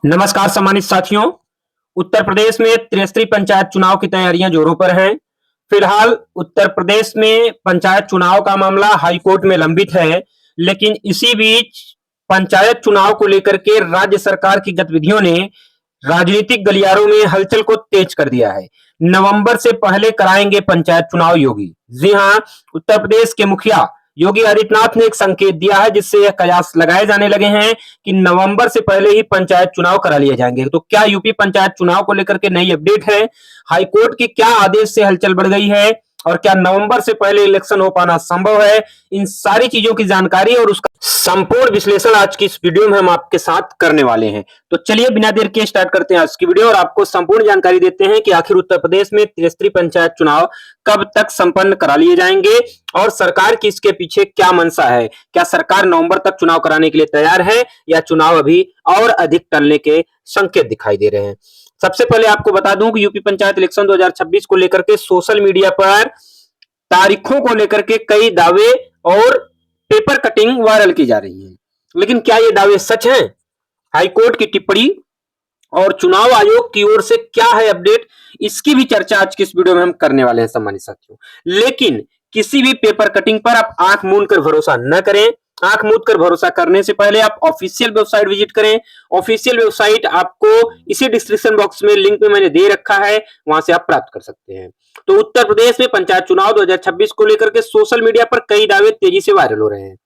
नमस्कार सम्मानित साथियों। उत्तर प्रदेश में त्रिस्तरीय पंचायत चुनाव की तैयारियां जोरों पर हैं। फिलहाल उत्तर प्रदेश में पंचायत चुनाव का मामला हाईकोर्ट में लंबित है, लेकिन इसी बीच पंचायत चुनाव को लेकर के राज्य सरकार की गतिविधियों ने राजनीतिक गलियारों में हलचल को तेज कर दिया है। नवंबर से पहले कराएंगे पंचायत चुनाव योगी। जी हां, उत्तर प्रदेश के मुखिया योगी आदित्यनाथ ने एक संकेत दिया है, जिससे यह कयास लगाए जाने लगे हैं कि नवंबर से पहले ही पंचायत चुनाव करा लिए जाएंगे। तो क्या यूपी पंचायत चुनाव को लेकर के नई अपडेट है? हाईकोर्ट के क्या आदेश से हलचल बढ़ गई है और क्या नवंबर से पहले इलेक्शन हो पाना संभव है? इन सारी चीजों की जानकारी और उसका संपूर्ण विश्लेषण आज की इस वीडियो में हम आपके साथ करने वाले हैं। तो चलिए बिना देर के स्टार्ट करते हैं आज की वीडियो और आपको संपूर्ण जानकारी देते हैं कि आखिर उत्तर प्रदेश में त्रिस्तरीय पंचायत चुनाव कब तक संपन्न करा लिए जाएंगे और सरकार की इसके पीछे क्या मंशा है। क्या सरकार नवंबर तक चुनाव कराने के लिए तैयार है या चुनाव अभी और अधिक टलने के संकेत दिखाई दे रहे हैं? सबसे पहले आपको बता दूं कि यूपी पंचायत इलेक्शन 2026 को लेकर के सोशल मीडिया पर तारीखों को लेकर के कई दावे और पेपर कटिंग वायरल की जा रही है, लेकिन क्या ये दावे सच हैं? हाईकोर्ट की टिप्पणी और चुनाव आयोग की ओर से क्या है अपडेट, इसकी भी चर्चा आज की इस वीडियो में हम करने वाले हैं सम्मानित साथियों। लेकिन किसी भी पेपर कटिंग पर आप आंख मूंद कर भरोसा न करें। आंख मूंद कर भरोसा करने से पहले आप ऑफिशियल वेबसाइट विजिट करें। ऑफिशियल वेबसाइट आपको इसी डिस्क्रिप्शन बॉक्स में लिंक में मैंने दे रखा है, वहां से आप प्राप्त कर सकते हैं। तो उत्तर प्रदेश में पंचायत चुनाव 2026 को लेकर के सोशल मीडिया पर कई दावे तेजी से वायरल हो रहे हैं।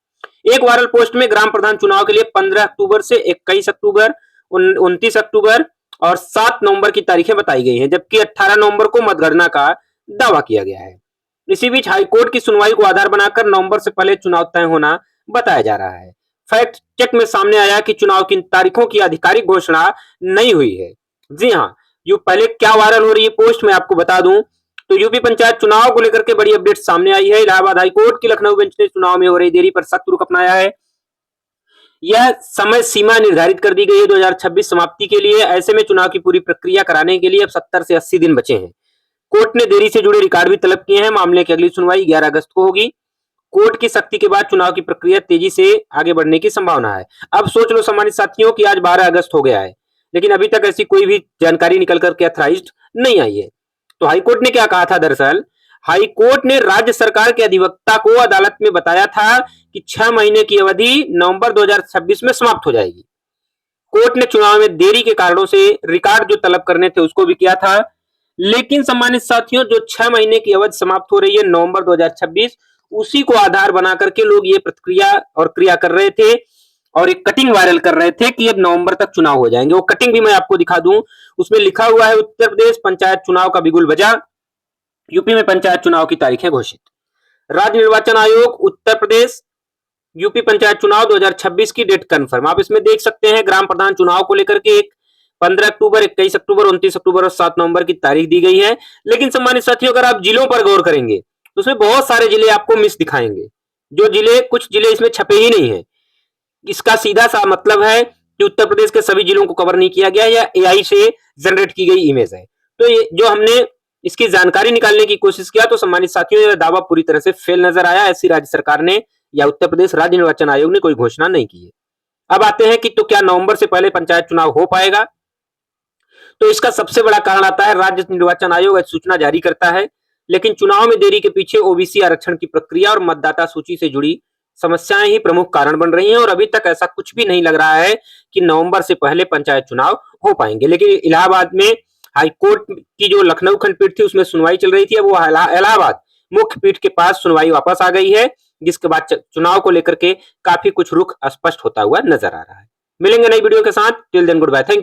एक वायरल पोस्ट में ग्राम प्रधान चुनाव के लिए 15 अक्टूबर से 21 अक्टूबर, 29 अक्टूबर और 7 नवंबर की तारीखें बताई गई हैं, जबकि 18 नवंबर को मतगणना का दावा किया गया है। इसी बीच हाईकोर्ट की सुनवाई को आधार बनाकर नवंबर से पहले चुनाव तय होना बताया जा रहा है। फैक्ट चेक में सामने आया कि चुनाव की तारीखों की आधिकारिक घोषणा नहीं हुई है। जी हाँ, यू पहले क्या वायरल हो रही है पोस्ट में आपको बता दूं तो यूपी पंचायत चुनाव को लेकर के बड़ी अपडेट सामने आई है। इलाहाबाद हाईकोर्ट की लखनऊ बेंच ने चुनाव में हो रही देरी पर सख्त रुख अपनाया है। यह समय सीमा निर्धारित कर दी गई है 2026 समाप्ति के लिए। ऐसे में चुनाव की पूरी प्रक्रिया कराने के लिए अब 70 से 80 दिन बचे हैं। कोर्ट ने देरी से जुड़े रिकॉर्ड भी तलब किए हैं। मामले की अगली सुनवाई 11 अगस्त को होगी। कोर्ट की सख्ती के बाद चुनाव की प्रक्रिया तेजी से आगे बढ़ने की संभावना है। अब सोच लो सम्मानित साथियों कि आज 12 अगस्त हो गया है, लेकिन अभी तक ऐसी कोई भी जानकारी निकल करके अथॉराइज्ड नहीं आई है। तो हाईकोर्ट ने क्या कहा था? दरअसल हाईकोर्ट ने राज्य सरकार के अधिवक्ता को अदालत में बताया था कि 6 महीने की अवधि नवंबर 2026 में समाप्त हो जाएगी। कोर्ट ने चुनाव में देरी के कारणों से रिकॉर्ड जो तलब करने थे उसको भी किया था, लेकिन सम्मानित साथियों जो 6 महीने की अवधि समाप्त हो रही है नवंबर 2026, उसी को आधार बना करके लोग ये प्रतिक्रिया और क्रिया कर रहे थे और एक कटिंग वायरल कर रहे थे कि अब नवंबर तक चुनाव हो जाएंगे। वो कटिंग भी मैं आपको दिखा दूं, उसमें लिखा हुआ है उत्तर प्रदेश पंचायत चुनाव का बिगुल बजा, यूपी में पंचायत चुनाव की तारीखें घोषित। राज्य निर्वाचन आयोग उत्तर प्रदेश यूपी पंचायत चुनाव 2026 की डेट कंफर्म। आप इसमें देख सकते हैं ग्राम प्रधान चुनाव को लेकर के एक 15 अक्टूबर, 21 अक्टूबर, 29 अक्टूबर और 7 नवंबर की तारीख दी गई है। लेकिन सम्मानित साथियों अगर आप जिलों पर गौर करेंगे तो उसमें बहुत सारे जिले आपको मिस दिखाएंगे। जो जिले, कुछ जिले इसमें छपे ही नहीं है। इसका सीधा सा मतलब है कि उत्तर प्रदेश के सभी जिलों को कवर नहीं किया गया या एआई से जनरेट की गई इमेज है। तो ये जो हमने इसकी जानकारी निकालने की कोशिश किया तो सम्मानित साथियों यह दावा पूरी तरह से फेल नजर आया। ऐसी राज्य सरकार ने या उत्तर प्रदेश राज्य निर्वाचन आयोग ने कोई घोषणा नहीं की है। अब आते हैं कि तो क्या नवंबर से पहले पंचायत चुनाव हो पाएगा? तो इसका सबसे बड़ा कारण आता है राज्य निर्वाचन आयोग सूचना जारी करता है, लेकिन चुनाव में देरी के पीछे ओबीसी आरक्षण की प्रक्रिया और मतदाता सूची से जुड़ी समस्याएं ही प्रमुख कारण बन रही हैं और अभी तक ऐसा कुछ भी नहीं लग रहा है कि नवंबर से पहले पंचायत चुनाव हो पाएंगे। लेकिन इलाहाबाद में हाईकोर्ट की जो लखनऊ खंडपीठ थी उसमें सुनवाई चल रही थी, अब वो इलाहाबाद मुख्य पीठ के पास सुनवाई वापस आ गई है, जिसके बाद चुनाव को लेकर के काफी कुछ रुख स्पष्ट होता हुआ नजर आ रहा है। मिलेंगे नई वीडियो के साथ। Till then goodbye, thank you.